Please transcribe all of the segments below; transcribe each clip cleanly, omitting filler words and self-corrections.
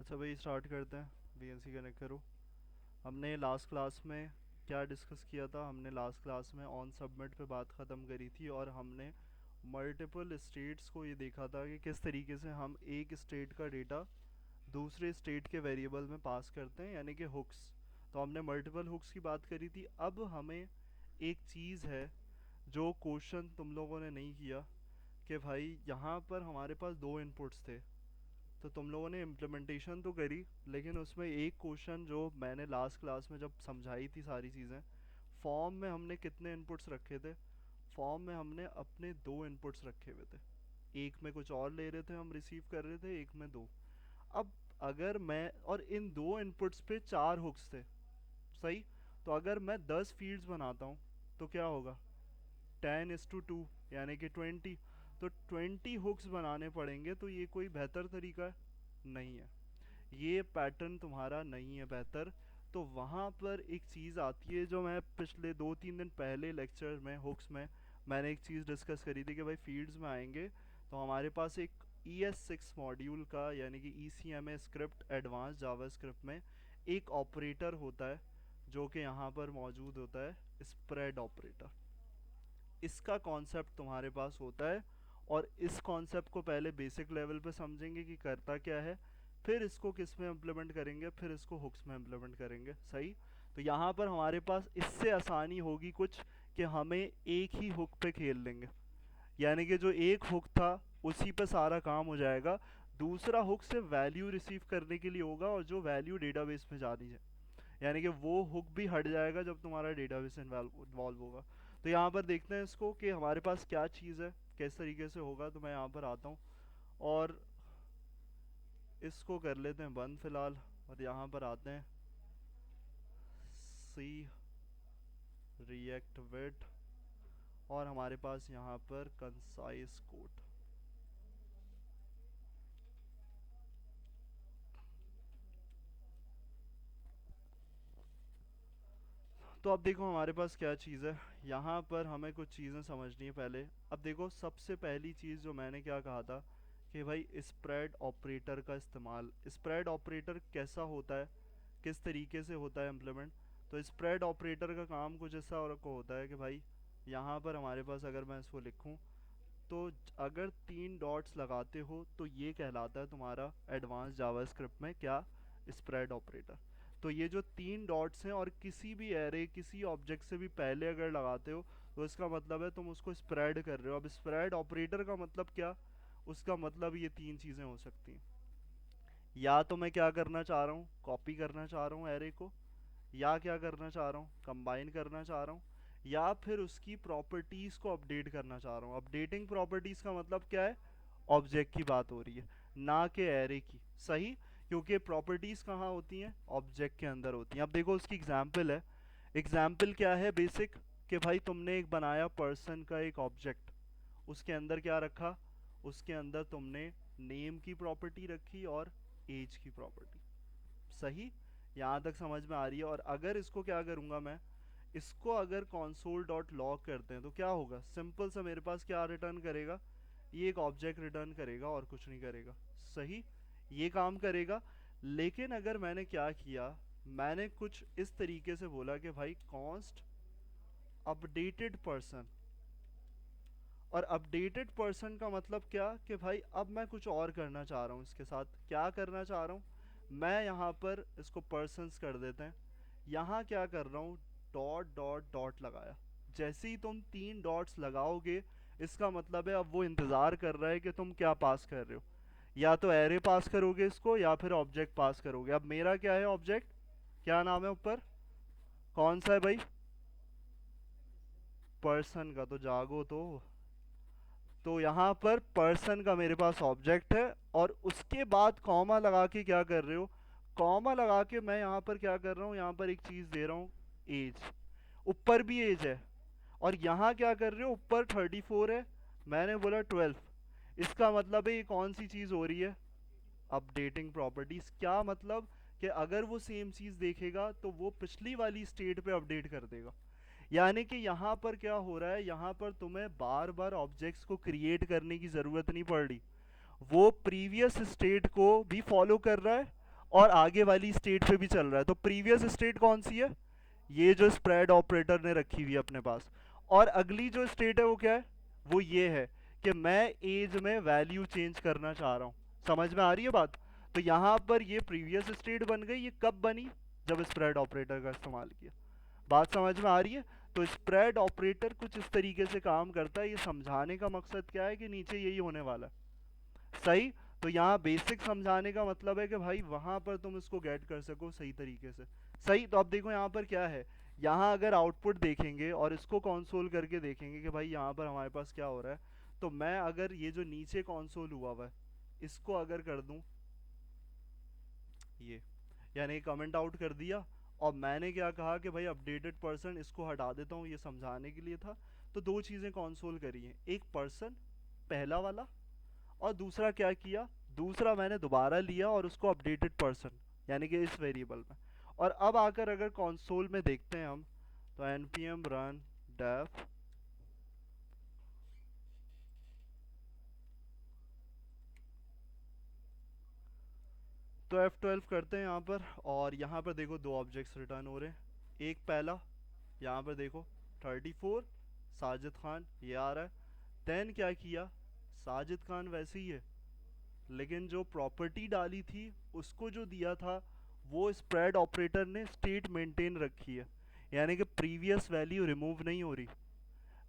अच्छा भाई स्टार्ट करते हैं। वीएनसी कनेक्ट करो। हमने लास्ट क्लास में क्या डिस्कस किया था? हमने लास्ट क्लास में ऑन सबमिट पे बात ख़त्म करी थी और हमने मल्टीपल स्टेट्स को ये देखा था कि किस तरीके से हम एक स्टेट का डेटा दूसरे स्टेट के वेरिएबल में पास करते हैं, यानी कि हुक्स। तो हमने मल्टीपल हुक्स की बात करी थी। अब हमें एक चीज़ है जो क्वेश्चन तुम लोगों ने नहीं किया कि भाई यहाँ पर हमारे पास दो इनपुट्स थे। तो तुम लोगों ने इम्प्लीमेंटेशन तो करी, लेकिन उसमें एक क्वेश्चन जो मैंने लास्ट क्लास में जब समझाई थी सारी चीज़ें, फॉर्म में हमने कितने इनपुट्स रखे थे? फॉर्म में हमने अपने दो इनपुट्स रखे हुए थे। एक में कुछ और ले रहे थे, हम रिसीव कर रहे थे, एक में दो। अब अगर मैं और इन दो इनपुट्स पे चार हुक्स थे, सही? तो अगर मैं 10 फील्ड्स बनाता हूँ तो क्या होगा? 10:2 यानी कि 20। तो 20 हुक्स बनाने पड़ेंगे। तो ये कोई बेहतर तरीका है? नहीं है। ये पैटर्न तुम्हारा नहीं है बेहतर। तो वहाँ पर एक चीज़ आती है जो मैं पिछले 2-3 दिन पहले लेक्चर में हुक्स में मैंने एक चीज़ डिस्कस करी थी कि भाई फील्ड्स में आएंगे तो हमारे पास एक ES6 मॉड्यूल का, यानी कि ECMA स्क्रिप्ट एडवांस जावा स्क्रिप्ट में एक ऑपरेटर होता है जो कि यहाँ पर मौजूद होता है, स्प्रेड ऑपरेटर। इसका कॉन्सेप्ट तुम्हारे पास होता है और इस कॉन्सेप्ट को पहले बेसिक लेवल पे समझेंगे कि करता क्या है, फिर इसको किस में इम्प्लीमेंट करेंगे, फिर इसको हुक्स में इम्प्लीमेंट करेंगे, सही? तो यहाँ पर हमारे पास इससे आसानी होगी कुछ कि हमें एक ही हुक पे खेल लेंगे, यानी कि जो एक हुक था उसी पे सारा काम हो जाएगा। दूसरा हुक से वैल्यू रिसीव करने के लिए होगा और जो वैल्यू डेटाबेस में जानी है, यानी कि वो हुक भी हट जाएगा जब तुम्हारा डेटाबेस इन्वॉल्व होगा। तो यहाँ पर देखते हैं इसको कि हमारे पास क्या चीज़ है, किस तरीके से होगा। तो मैं यहाँ पर आता हूँ और इसको कर लेते हैं बंद फिलहाल, और यहाँ पर आते हैं सी रिएक्ट विथ, और हमारे पास यहाँ पर कंसाइज कोड। तो अब देखो हमारे पास क्या चीज़ है। यहाँ पर हमें कुछ चीज़ें समझनी है पहले। अब देखो सबसे पहली चीज़ जो मैंने क्या कहा था कि भाई स्प्रेड ऑपरेटर का इस्तेमाल। स्प्रेड ऑपरेटर कैसा होता है, किस तरीके से होता है इम्प्लीमेंट? तो स्प्रेड ऑपरेटर का काम कुछ ऐसा और को होता है कि भाई यहाँ पर हमारे पास अगर मैं इसको लिखूँ तो अगर 3 डॉट्स लगाते हो तो ये कहलाता है तुम्हारा एडवांस जावास्क्रिप्ट में क्या? Spread operator. तो ये जो 3 डॉट्स हैं और किसी भी एरे किसी ऑब्जेक्ट से भी पहले अगर लगाते हो तो इसका मतलब है तुम उसको स्प्रेड कर रहे हो। अब स्प्रेड ऑपरेटर का मतलब क्या? उसका मतलब ये तीन चीज़ें हो सकती हैं। या तो मैं क्या करना चाह रहा हूँ, कॉपी करना चाह रहा हूँ एरे को, या क्या करना चाह रहा हूँ, कंबाइन करना चाह रहा हूँ, या फिर उसकी प्रॉपर्टीज़ को अपडेट करना चाह रहा हूँ। अपडेटिंग प्रॉपर्टीज़ का मतलब क्या है? ऑब्जेक्ट की बात हो रही है, ना कि एरे की, सही? क्योंकि प्रॉपर्टीज़ कहाँ होती हैं? ऑब्जेक्ट के अंदर होती हैं। अब देखो उसकी एग्जाम्पल है। एग्जाम्पल क्या है बेसिक? कि भाई तुमने एक बनाया पर्सन का एक ऑब्जेक्ट, उसके अंदर क्या रखा? उसके अंदर तुमने नेम की प्रॉपर्टी रखी और एज की प्रॉपर्टी, सही? यहाँ तक समझ में आ रही है? और अगर इसको क्या करूँगा मैं, इसको अगर console डॉट लॉग करते हैं तो क्या होगा? सिंपल सा मेरे पास क्या रिटर्न करेगा? ये एक ऑब्जेक्ट रिटर्न करेगा और कुछ नहीं करेगा, सही? ये काम करेगा। लेकिन अगर मैंने क्या किया, मैंने कुछ इस तरीके से बोला कि भाई कॉन्स्ट अपडेटेड पर्सन। और अपडेटेड पर्सन का मतलब क्या? कि भाई अब मैं कुछ और करना चाह रहा हूँ इसके साथ। क्या करना चाह रहा हूँ मैं? यहाँ पर इसको पर्सन्स कर देते हैं। यहाँ क्या कर रहा हूँ, डॉट डॉट डॉट लगाया। जैसे ही तुम 3 डॉट्स लगाओगे इसका मतलब है अब वो इंतज़ार कर रहा है कि तुम क्या पास कर रहे हो। या तो एरे पास करोगे इसको या फिर ऑब्जेक्ट पास करोगे। अब मेरा क्या है ऑब्जेक्ट? क्या नाम है ऊपर? कौन सा है भाई? पर्सन का। तो जागो तो यहाँ पर पर्सन का मेरे पास ऑब्जेक्ट है और उसके बाद कॉमा लगा के क्या कर रहे हो? कॉमा लगा के मैं यहाँ पर क्या कर रहा हूँ, यहाँ पर एक चीज़ दे रहा हूँ, एज। ऊपर भी एज है। और यहाँ क्या कर रहे हो, ऊपर 34 है, मैंने बोला 12। इसका मतलब है ये कौन सी चीज़ हो रही है? Updating properties. क्या मतलब? कि अगर वो सेम चीज़ देखेगा तो वो पिछली वाली स्टेट पे अपडेट कर देगा। यानी कि यहाँ पर क्या हो रहा है, यहाँ पर तुम्हें बार बार ऑब्जेक्ट्स को क्रिएट करने की ज़रूरत नहीं पड़ रही। वो प्रीवियस स्टेट को भी फॉलो कर रहा है और आगे वाली स्टेट पे भी चल रहा है। तो प्रीवियस स्टेट कौन सी है? ये जो स्प्रेड ऑपरेटर ने रखी हुई है अपने पास। और अगली जो स्टेट है वो क्या है? वो ये है कि मैं एज में वैल्यू चेंज करना चाह रहा हूँ। समझ में आ रही है बात? तो यहाँ पर ये प्रीवियस स्टेट बन गई। ये कब बनी? जब स्प्रेड ऑपरेटर का इस्तेमाल किया। बात समझ में आ रही है? तो स्प्रेड ऑपरेटर कुछ इस तरीके से काम करता है। ये समझाने का मकसद क्या है कि नीचे यही होने वाला है। सही। तो यहाँ बेसिक समझाने का मतलब है कि भाई वहां पर तुम इसको गेट कर सको सही तरीके से। सही। तो अब देखो यहाँ पर क्या है। यहाँ अगर आउटपुट देखेंगे और इसको कंसोल करके देखेंगे कि भाई यहाँ पर हमारे पास क्या हो रहा है, तो मैं अगर ये जो नीचे कंसोल हुआ हुआ है इसको अगर कर दूं ये, यानी कमेंट आउट कर दिया, और मैंने क्या कहा कि भाई अपडेटेड पर्सन इसको हटा देता हूँ, ये समझाने के लिए था। तो दो चीज़ें कंसोल करी हैं, एक पर्सन पहला वाला, और दूसरा क्या किया, दूसरा मैंने दोबारा लिया और उसको अपडेटेड पर्सन यानी कि इस वेरिएबल में। और अब आकर अगर कंसोल में देखते हैं हम, तो npm run dev, तो F12 करते हैं यहाँ पर, और यहाँ पर देखो दो ऑब्जेक्ट्स रिटर्न हो रहे हैं। एक पहला, यहाँ पर देखो 34 साजिद खान ये आ रहा है। देन क्या किया, साजिद खान वैसे ही है, लेकिन जो प्रॉपर्टी डाली थी उसको जो दिया था वो स्प्रेड ऑपरेटर ने स्टेट मेंटेन रखी है, यानी कि प्रीवियस वैल्यू रिमूव नहीं हो रही,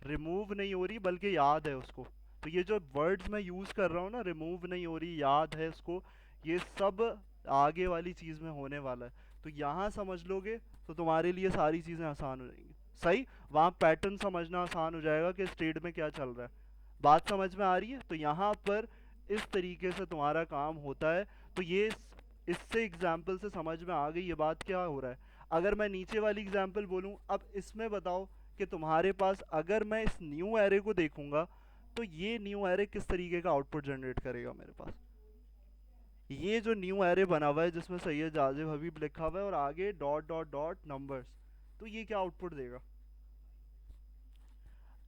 रिमूव नहीं हो रही बल्कि याद है उसको। तो ये जो वर्ड्स मैं यूज़ कर रहा हूँ ना, रिमूव नहीं हो रही, याद है उसको, ये सब आगे वाली चीज़ में होने वाला है। तो यहाँ समझ लोगे तो तुम्हारे लिए सारी चीज़ें आसान हो जाएंगी। सही। वहाँ पैटर्न समझना आसान हो जाएगा कि स्टेट में क्या चल रहा है। बात समझ में आ रही है? तो यहाँ पर इस तरीके से तुम्हारा काम होता है। तो ये इससे एग्जाम्पल से समझ में आ गई ये बात क्या हो रहा है। अगर मैं नीचे वाली एग्जाम्पल बोलूँ, अब इसमें बताओ कि तुम्हारे पास अगर मैं इस न्यू एरे को देखूंगा तो ये न्यू एरे किस तरीके का आउटपुट जनरेट करेगा मेरे पास। ये जो न्यू एरे बना हुआ है जिसमें सैयद जाजिब हबीब लिखा हुआ है और आगे डॉट डॉट डॉट नंबर्स, तो ये क्या आउटपुट देगा?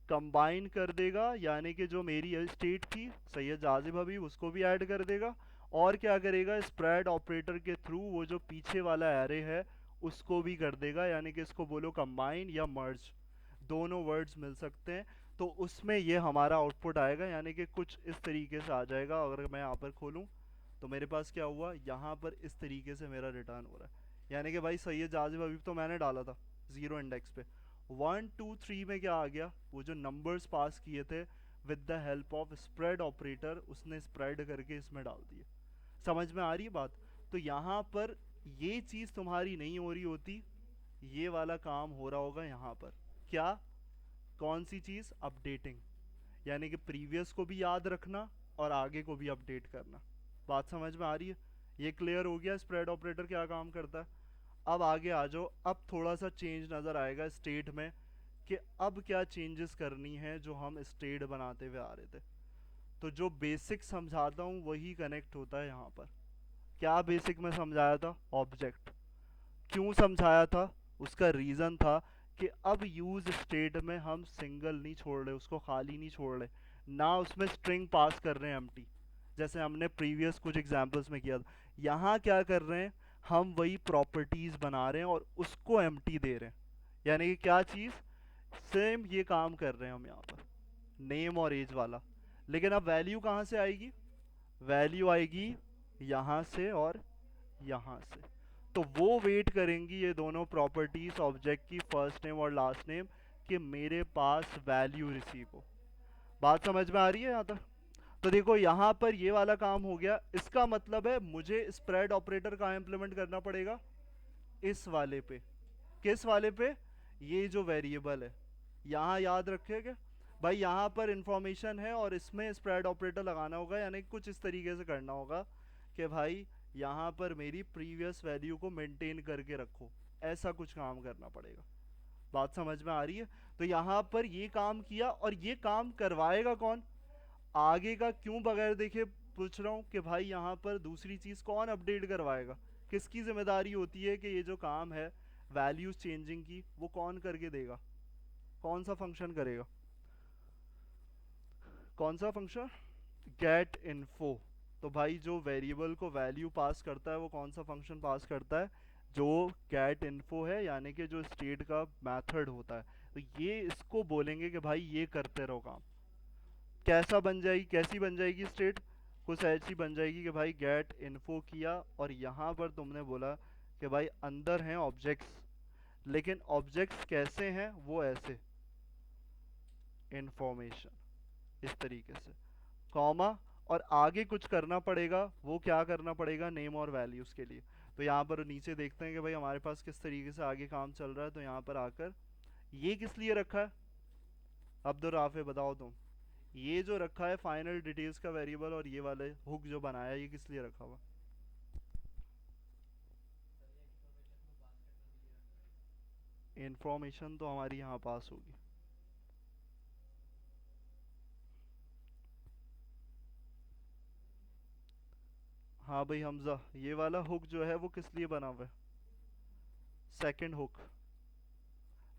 कंबाइन कर देगा, यानी कि जो मेरी स्टेट थी सैयद जाजिब हबीब उसको भी ऐड कर देगा। और क्या करेगा, स्प्रेड ऑपरेटर के थ्रू वो जो पीछे वाला एरे है उसको भी कर देगा, यानी कि इसको बोलो कंबाइन या मर्ज, दोनों वर्ड्स मिल सकते हैं। तो उसमें ये हमारा आउटपुट आएगा, यानी कि कुछ इस तरीके से आ जाएगा। अगर मैं यहाँ पर खोलूँ तो मेरे पास क्या हुआ, यहाँ पर इस तरीके से मेरा रिटर्न हो रहा है। यानी कि भाई सैयद जाजिब हबीब तो मैंने डाला था ज़ीरो इंडेक्स पे, 1 2 3 में क्या आ गया, वो जो नंबर्स पास किए थे with the help of spread operator उसने स्प्रेड करके इसमें डाल दिए। समझ में आ रही है बात? तो यहाँ पर ये चीज़ तुम्हारी नहीं हो रही होती, ये वाला काम हो रहा होगा यहाँ पर। क्या? कौन सी चीज़? अपडेटिंग, यानी कि प्रीवियस को भी याद रखना और आगे को भी अपडेट करना। बात समझ में आ रही है? ये क्लियर हो गया स्प्रेड ऑपरेटर क्या काम करता है। अब आगे आ जाओ, अब थोड़ा सा चेंज नज़र आएगा स्टेट में कि अब क्या चेंजेस करनी है जो हम स्टेट बनाते हुए आ रहे थे। तो जो बेसिक समझाता हूँ वही कनेक्ट होता है यहाँ पर। क्या बेसिक में समझाया था? ऑब्जेक्ट। क्यों समझाया था? उसका रीज़न था कि अब यूज स्टेट में हम सिंगल नहीं छोड़ रहे, उसको खाली नहीं छोड़ रहे, ना उसमें स्ट्रिंग पास कर रहे हैं एम्प्टी, जैसे हमने प्रीवियस कुछ एग्जांपल्स में किया था। यहाँ क्या कर रहे हैं, हम वही प्रॉपर्टीज बना रहे हैं और उसको एम्प्टी दे रहे हैं। यानी कि क्या चीज़, सेम ये काम कर रहे हैं हम यहाँ पर, नेम और एज वाला। लेकिन अब वैल्यू कहाँ से आएगी? वैल्यू आएगी यहाँ से और यहाँ से। तो वो वेट करेंगी ये दोनों प्रॉपर्टीज ऑब्जेक्ट की, फर्स्ट नेम और लास्ट नेम, कि मेरे पास वैल्यू रिसीव हो। बात समझ में आ रही है यहाँ तक? तो देखो यहाँ पर ये वाला काम हो गया। इसका मतलब है मुझे स्प्रेड ऑपरेटर कहाँ इंप्लीमेंट करना पड़ेगा? इस वाले पे। किस वाले पे? ये जो वेरिएबल है यहाँ याद रखेगा भाई, यहाँ पर इंफॉर्मेशन है और इसमें स्प्रेड ऑपरेटर लगाना होगा, यानी कुछ इस तरीके से करना होगा कि भाई यहाँ पर मेरी प्रीवियस वैल्यू को मेंटेन करके रखो, ऐसा कुछ काम करना पड़ेगा। बात समझ में आ रही है? तो यहाँ पर ये काम किया, और ये काम करवाएगा कौन? आगे का क्यों बगैर देखे पूछ रहा हूँ कि भाई यहाँ पर दूसरी चीज़ कौन अपडेट करवाएगा, किसकी जिम्मेदारी होती है कि ये जो काम है वैल्यूज चेंजिंग की वो कौन करके देगा? कौन सा फंक्शन करेगा? कौन सा फंक्शन? Gate info. तो भाई जो वेरिएबल को वैल्यू पास करता है वो कौन सा फंक्शन पास करता है, जो गेट इन्फो है, यानी कि जो स्टेट का मेथड होता है। तो ये इसको बोलेंगे कि भाई ये करते रहो काम। कैसा बन जाएगी, कैसी बन जाएगी स्टेट, कुछ ऐसी बन जाएगी कि भाई गेट इन्फो किया और यहाँ पर तुमने बोला कि भाई अंदर हैं ऑब्जेक्ट्स, लेकिन ऑब्जेक्ट्स कैसे हैं, वो ऐसे इंफॉर्मेशन इस तरीके से, कॉमा, और आगे कुछ करना पड़ेगा। वो क्या करना पड़ेगा, नेम और वैल्यूज के लिए। तो यहाँ पर नीचे देखते हैं कि भाई हमारे पास किस तरीके से आगे काम चल रहा है। तो यहाँ पर आकर ये किस लिए रखा है, अब्दुल राफे बताओ तुम। ये जो रखा है फाइनल डिटेल्स का वेरिएबल और ये वाले हुक जो बनाया है, ये किस लिए रखा हुआ। इंफॉर्मेशन तो हमारी यहाँ पास होगी। हाँ भाई हमजा, ये वाला हुक जो है वो किस लिए बना हुआ है, सेकंड हुक।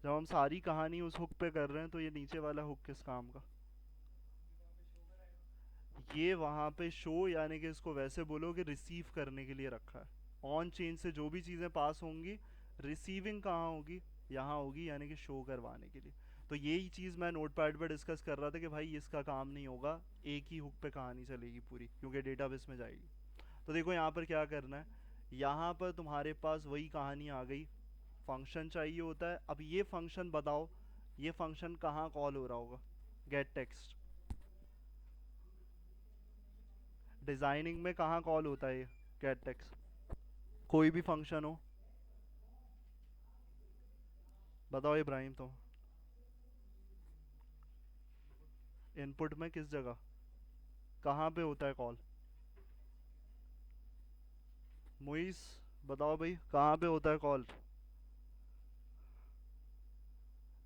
जब हम सारी कहानी उस हुक पे कर रहे हैं तो ये नीचे वाला हुक किस काम का, ये वहां पे शो, यानी कि इसको वैसे बोलो कि रिसीव करने के लिए रखा है। ऑन चेन से जो भी चीज़ें पास होंगी, रिसीविंग कहाँ होगी, यहाँ होगी, यानी कि शो करवाने के लिए। तो यही चीज़ मैं नोटपैड पे डिस्कस कर रहा था कि भाई इसका काम नहीं होगा, एक ही हुक पे कहानी चलेगी पूरी, क्योंकि डेटाबेस में जाएगी। तो देखो यहाँ पर क्या करना है, यहाँ पर तुम्हारे पास वही कहानी आ गई, फंक्शन चाहिए होता है। अब ये फंक्शन बताओ, ये फंक्शन कहाँ कॉल हो रहा होगा, गेट टेक्स्ट। डिजाइनिंग में कहाँ कॉल होता है ये गेट टेक्स्ट, कोई भी फंक्शन हो, बताओ इब्राहिम तुम। इनपुट में किस जगह, कहाँ पे होता है कॉल, मुइस बताओ भाई कहाँ पे होता है कॉल।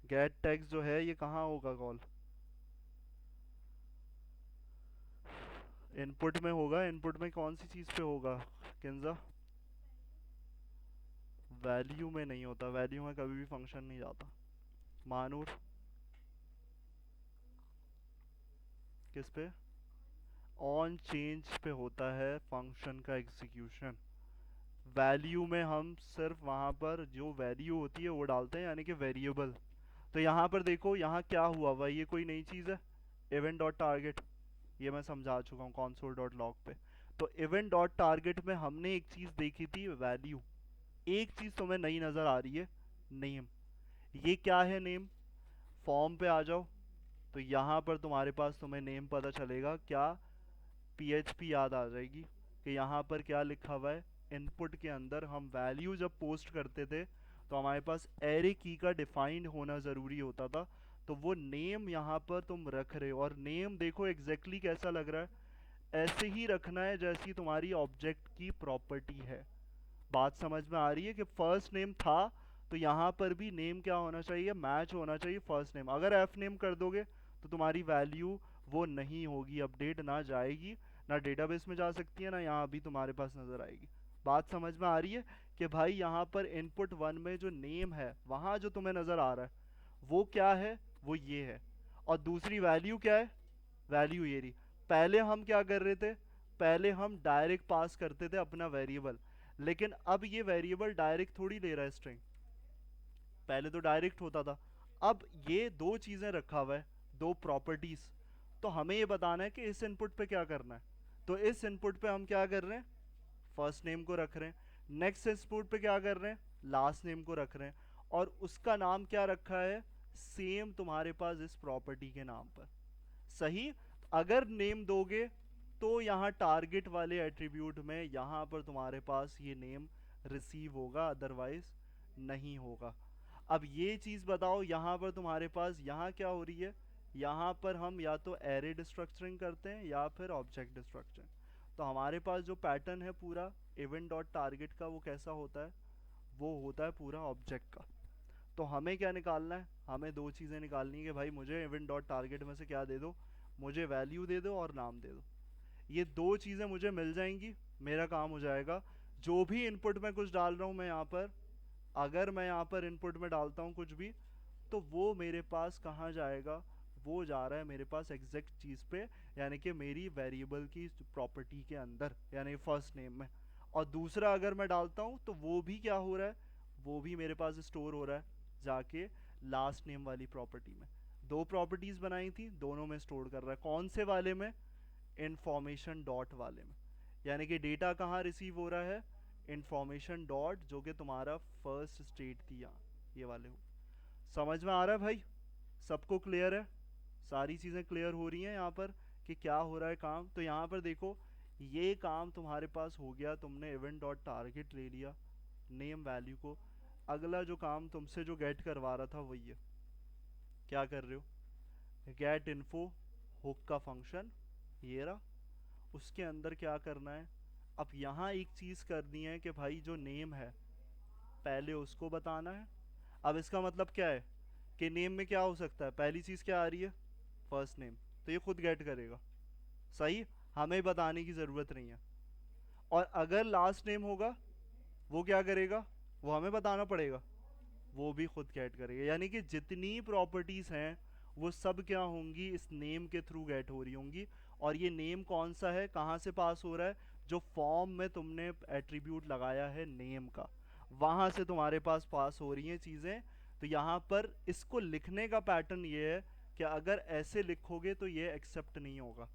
गेट टेक्स्ट जो है ये कहाँ होगा कॉल, इनपुट में होगा। इनपुट में कौन सी चीज़ पे होगा किंजा, वैल्यू में नहीं होता, वैल्यू में कभी भी फंक्शन नहीं जाता। मानूर किस पे, ऑन चेंज पे होता है फंक्शन का एग्जीक्यूशन। वैल्यू में हम सिर्फ वहां पर जो वैल्यू होती है वो डालते हैं, यानी कि वेरिएबल। तो यहाँ पर देखो यहाँ क्या हुआ हुआ, ये कोई नई चीज़ है, इवेंट डॉट टारगेट, ये मैं समझा चुका हूँ console डॉट लॉग पे। तो इवेंट डॉट टारगेट में हमने एक चीज़ देखी थी, वैल्यू। एक चीज़ तुम्हें नई नज़र आ रही है, नेम। ये क्या है नेम, फॉर्म पे आ जाओ। तो यहाँ पर तुम्हारे पास तुम्हें नेम पता चलेगा क्या, पीएचपी याद आ जाएगी कि यहाँ पर क्या लिखा हुआ है। इनपुट के अंदर हम वैल्यू जब पोस्ट करते थे तो हमारे पास एरे की का डिफाइंड होना ज़रूरी होता था। तो वो नेम यहाँ पर तुम रख रहे हो, और नेम देखो एग्जैक्टली कैसा लग रहा है, ऐसे ही रखना है जैसी तुम्हारी ऑब्जेक्ट की प्रॉपर्टी है। बात समझ में आ रही है कि फर्स्ट नेम था, तो यहाँ पर भी नेम क्या होना चाहिए, मैच होना चाहिए फर्स्ट नेम। अगर एफ नेम कर दोगे तो तुम्हारी वैल्यू वो नहीं होगी, अपडेट ना जाएगी, ना डेटाबेस में जा सकती है, ना यहाँ भी तुम्हारे पास नज़र आएगी। बात समझ में आ रही है कि भाई यहाँ पर इनपुट वन में जो नेम है वहाँ जो तुम्हें नज़र आ रहा है वो क्या है, वो ये है। और दूसरी वैल्यू क्या है, वैल्यू ये रही। पहले हम क्या कर रहे थे, पहले हम डायरेक्ट पास करते थे अपना वेरिएबल, लेकिन अब ये वेरिएबल डायरेक्ट थोड़ी ले रहा है स्ट्रिंग, पहले तो डायरेक्ट होता था। अब ये दो चीज़ें रखा हुआ है, दो प्रॉपर्टीज। तो हमें ये बताना है कि इस इनपुट पे क्या करना है। तो इस इनपुट पे हम क्या कर रहे हैं, फर्स्ट नेम को रख रहे हैं। नेक्स्ट इनपुट पे क्या कर रहे हैं, लास्ट नेम को रख रहे हैं। और उसका नाम क्या रखा है, सेम तुम्हारे पास इस प्रॉपर्टी के नाम पर। सही, अगर नेम दोगे तो यहाँ टारगेट वाले एट्रीब्यूट में यहाँ पर तुम्हारे पास ये नेम रिसीव होगा, अदरवाइज नहीं होगा। अब ये चीज़ बताओ, यहाँ पर तुम्हारे पास यहाँ क्या हो रही है, यहाँ पर हम या तो एरे डिस्ट्रक्चरिंग करते हैं या फिर ऑब्जेक्ट डिस्ट्रक्चरिंग। तो हमारे पास जो पैटर्न है पूरा इवेंट डॉट टारगेट का, वो कैसा होता है, वो होता है पूरा ऑब्जेक्ट का। तो हमें क्या निकालना है, हमें दो चीज़ें निकालनी है कि भाई मुझे इवेंट डॉट टारगेट में से क्या दे दो, मुझे वैल्यू दे दो और नाम दे दो। ये दो चीज़ें मुझे मिल जाएंगी, मेरा काम हो जाएगा। जो भी इनपुट में कुछ डाल रहा हूँ मैं यहाँ पर, अगर मैं यहाँ पर इनपुट में डालता हूँ कुछ भी, तो वो मेरे पास कहाँ जाएगा, वो जा रहा है मेरे पास एग्जैक्ट चीज़ पे, यानी कि मेरी वेरिएबल की प्रॉपर्टी के अंदर, यानी फर्स्ट नेम में। और दूसरा अगर मैं डालता हूँ तो वो भी क्या हो रहा है, वो भी मेरे पास स्टोर हो रहा है जाके लास्ट नेम वाली प्रॉपर्टी में। दो प्रॉपर्टीज बनाई थी, दोनों में स्टोर कर रहा है। कौन से वाले में? इंफॉर्मेशन डॉट वाले में। यानी कि डेटा कहाँ रिसीव हो रहा है? इंफॉर्मेशन डॉट, जो कि तुम्हारा फर्स्ट स्टेट थी यहाँ, ये वाले हो। समझ में आ रहा है भाई? सबको क्लियर है? सारी चीज़ें क्लियर हो रही हैं यहाँ पर कि क्या हो रहा है काम? तो यहाँ पर देखो, ये काम तुम्हारे पास हो गया, तुमने इवेंट डॉट टारगेट ले लिया नेम वैल्यू को। अगला जो काम तुमसे जो गेट करवा रहा था वही है, क्या कर रहे हो? गेट इन्फो हुक का फंक्शन ये रहा, उसके अंदर क्या करना है? अब यहाँ एक चीज़ करनी है कि भाई जो नेम है पहले उसको बताना है। अब इसका मतलब क्या है कि नेम में क्या हो सकता है? पहली चीज़ क्या आ रही है? फर्स्ट नेम, तो ये खुद गेट करेगा, सही, हमें बताने की ज़रूरत नहीं है। और अगर लास्ट नेम होगा वो क्या करेगा? वो हमें बताना पड़ेगा, वो भी खुद गेट करेगा। यानी कि जितनी प्रॉपर्टीज़ हैं वो सब क्या होंगी? इस नेम के थ्रू गेट हो रही होंगी। और ये नेम कौन सा है, कहाँ से पास हो रहा है? जो फॉर्म में तुमने एट्रीब्यूट लगाया है नेम का, वहाँ से तुम्हारे पास हो रही हैं चीज़ें। तो यहाँ पर इसको लिखने का पैटर्न ये है कि अगर ऐसे लिखोगे तो ये एक्सेप्ट नहीं होगा।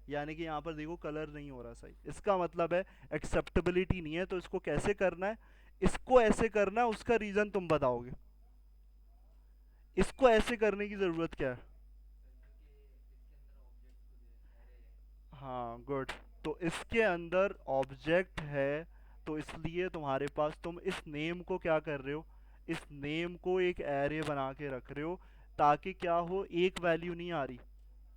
यानी कि यहाँ पर देखो कलर नहीं हो रहा सही, इसका मतलब है एक्सेप्टेबिलिटी नहीं है। तो इसको कैसे करना है? इसको ऐसे करना है, उसका रीज़न तुम बताओगे। इसको ऐसे करने की ज़रूरत क्या है? हाँ गुड। तो इसके अंदर ऑब्जेक्ट है, तो इसलिए तुम्हारे पास तुम इस नेम को क्या कर रहे हो? इस नेम को एक एरे बना के रख रहे हो, ताकि क्या हो, एक वैल्यू नहीं आ रही,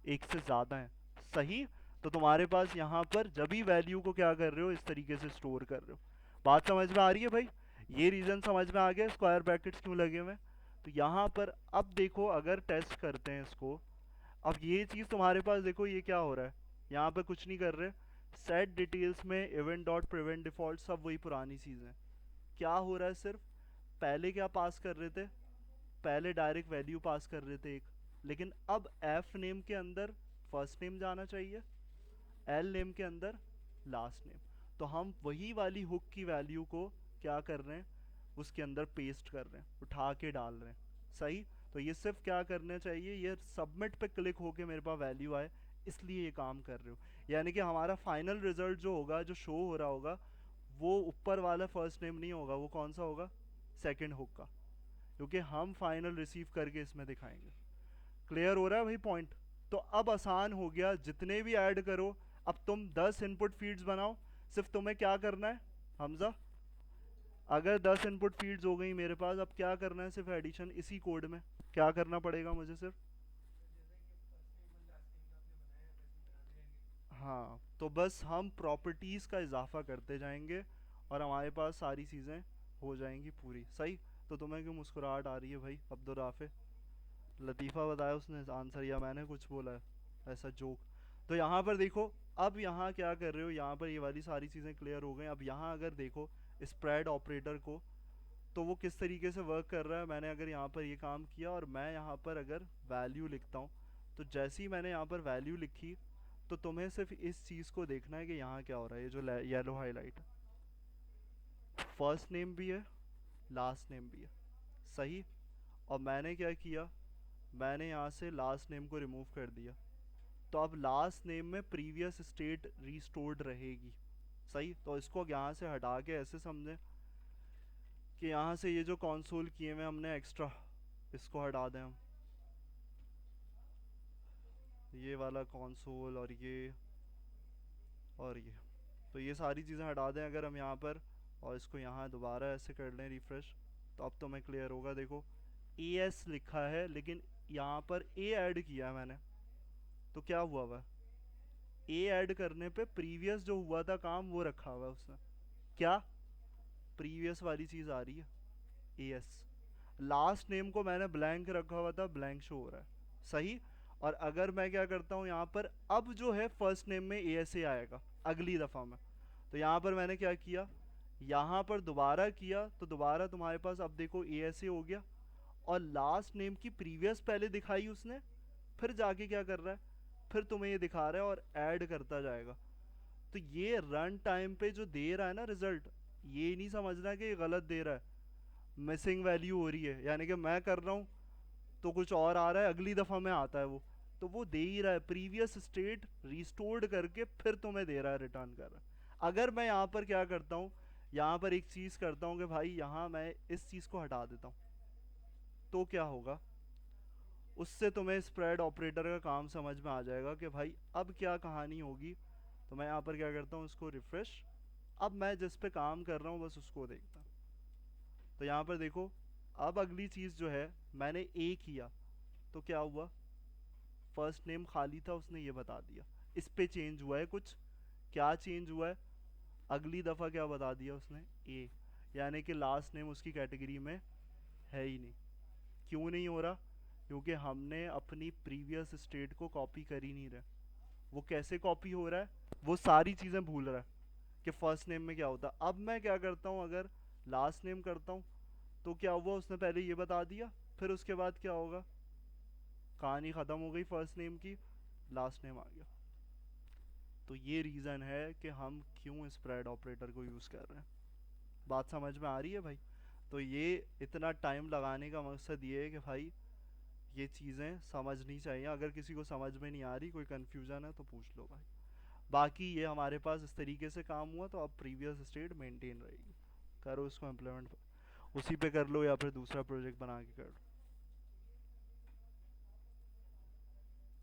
एक से ज़्यादा है, सही। तो तुम्हारे पास यहाँ पर जब भी वैल्यू को क्या कर रहे हो, इस तरीके से स्टोर कर रहे हो। बात समझ में आ रही है भाई? ये रीज़न समझ में आ गया स्क्वायर ब्रैकेट्स क्यों लगे हुए हैं? तो यहाँ पर अब देखो, अगर टेस्ट करते हैं इसको, अब ये चीज़ तुम्हारे पास देखो, ये क्या हो रहा है, यहाँ पे कुछ नहीं कर रहे। सेट डिटेल्स में इवेंट डॉट प्रिवेंट डिफॉल्ट सब वही पुरानी चीज़ें। क्या हो रहा है? सिर्फ पहले क्या पास कर रहे थे? पहले डायरेक्ट वैल्यू पास कर रहे थे एक, लेकिन अब एफ नेम के अंदर फर्स्ट नेम जाना चाहिए, एल नेम के अंदर लास्ट नेम। तो हम वही वाली हुक की वैल्यू को क्या कर रहे हैं, उसके अंदर पेस्ट कर रहे हैं, उठा के डाल रहे हैं, सही। तो ये सिर्फ क्या करना चाहिए, ये सबमिट पे क्लिक होके मेरे पास वैल्यू आए, इसलिए ये काम कर रहे हो। यानी कि हमारा फाइनल रिजल्ट जो होगा, जो शो हो रहा होगा, वो ऊपर वाला फर्स्ट नेम नहीं होगा, वो कौन सा होगा? सेकेंड हुक का, क्योंकि हम फाइनल रिसीव करके इसमें दिखाएंगे। क्लियर हो रहा है भाई पॉइंट? तो अब आसान हो गया, जितने भी ऐड करो। अब तुम 10 इनपुट फीड्स बनाओ, सिर्फ तुम्हें क्या करना है हमजा? अगर 10 इनपुट फीड्स हो गई मेरे पास, अब क्या करना है? सिर्फ एडिशन इसी कोड में क्या करना पड़ेगा मुझे सिर्फ? हाँ, तो बस हम प्रॉपर्टीज़ का इजाफा करते जाएंगे और हमारे पास सारी चीज़ें हो जाएंगी पूरी, सही। तो तुम्हें क्यों मुस्कुराहट आ रही है भाई अब्दुल राफे? लतीफ़ा बताया उसने आंसर, या मैंने कुछ बोला है ऐसा जोक? तो यहाँ पर देखो, अब यहाँ क्या कर रहे हो, यहाँ पर ये वाली सारी चीज़ें क्लियर हो गई। अब यहाँ अगर देखो स्प्रेड ऑपरेटर को, तो वो किस तरीके से वर्क कर रहा है। मैंने अगर यहाँ पर ये काम किया और मैं यहाँ पर अगर वैल्यू लिखता हूँ, तो जैसे ही मैंने यहाँ पर वैल्यू लिखी, तो तुम्हें सिर्फ इस चीज़ को देखना है कि यहाँ क्या हो रहा है। ये जो येलो हाईलाइट है, फर्स्ट नेम भी है, लास्ट नेम भी है, सही। और मैंने क्या किया, मैंने यहाँ से लास्ट नेम को रिमूव कर दिया, तो अब लास्ट नेम में प्रीवियस स्टेट रिस्टोर्ड रहेगी, सही। तो इसको यहाँ से हटा के ऐसे समझें कि यहाँ से ये जो कंसोल किए हुए हमने एक्स्ट्रा, इसको हटा दें हम, ये वाला कंसोल और ये, तो ये सारी चीज़ें हटा दें अगर हम यहाँ पर, और इसको यहाँ दोबारा ऐसे कर लें रिफ़्रेश, तो अब तो मैं क्लियर होगा। देखो ए एस लिखा है, लेकिन यहाँ पर ए ऐड किया है मैंने, तो क्या हुआ हुआ? ए ऐड करने पे प्रीवियस जो हुआ था काम वो रखा हुआ है उसने, क्या प्रीवियस वाली चीज़ आ रही है, ए एस। लास्ट नेम को मैंने ब्लैंक रखा हुआ था, ब्लैंक शो हो रहा है, सही। और अगर मैं क्या करता हूँ यहाँ पर, अब जो है फर्स्ट नेम में ए एस ए आएगा अगली दफ़ा में। तो यहाँ पर मैंने क्या किया, यहाँ पर दोबारा किया, तो दोबारा तुम्हारे पास अब देखो ए एस ए हो गया। और लास्ट नेम की प्रीवियस पहले दिखाई उसने, फिर जाके क्या कर रहा है, फिर तुम्हें ये दिखा रहा है और ऐड करता जाएगा। तो ये रन टाइम पे जो दे रहा है ना रिजल्ट, ये नहीं समझना कि ये गलत दे रहा है, मिसिंग वैल्यू हो रही है, यानी कि मैं कर रहा हूँ तो कुछ और आ रहा है, अगली दफ़ा में आता है वो, तो वो दे ही रहा है, प्रीवियस स्टेट रिस्टोर्ड करके फिर तुम्हें दे रहा है, रिटर्न कर रहा है। अगर मैं यहाँ पर क्या करता हूँ, यहाँ पर एक चीज़ करता हूँ कि भाई यहाँ मैं इस चीज़ को हटा देता हूँ, तो क्या होगा, उससे तुम्हें स्प्रेड ऑपरेटर का काम समझ में आ जाएगा कि भाई अब क्या कहानी होगी। तो मैं यहाँ पर क्या करता हूँ, इसको रिफ्रेश, अब मैं जिस पे काम कर रहा हूँ बस उसको देखता हूँ। तो यहाँ पर देखो, अब अगली चीज़ जो है, मैंने ए किया तो क्या हुआ, फर्स्ट नेम खाली था, उसने ये बता दिया, इस पे चेंज हुआ है कुछ, क्या चेंज हुआ है, अगली दफ़ा क्या बता दिया उसने, ए, यानी कि लास्ट नेम उसकी कैटेगरी में है ही नहीं। क्यों नहीं हो रहा, क्योंकि हमने अपनी प्रीवियस स्टेट को कॉपी कर ही नहीं रहे। वो कैसे कॉपी हो रहा है, वो सारी चीज़ें भूल रहा है कि फर्स्ट नेम में क्या होता है। अब मैं क्या करता हूँ, अगर लास्ट नेम करता हूँ तो क्या हुआ, उसने पहले ये बता दिया, फिर उसके बाद क्या होगा, कहानी ख़त्म हो गई फर्स्ट नेम की, लास्ट नेम आ गया। तो ये रीज़न है कि हम क्यों स्प्रेड ऑपरेटर को यूज़ कर रहे हैं। बात समझ में आ रही है भाई। तो ये इतना टाइम लगाने का मकसद ये है कि भाई ये चीज़ें समझनी चाहिए। अगर किसी को समझ में नहीं आ रही, कोई कन्फ्यूज़न है तो पूछ लो भाई। बाकी ये हमारे पास इस तरीके से काम हुआ, तो अब प्रीवियस स्टेट मेंटेन रहेगी। करो इसको इम्प्लीमेंट, उसी पे कर लो या फिर दूसरा प्रोजेक्ट बना के कर लो।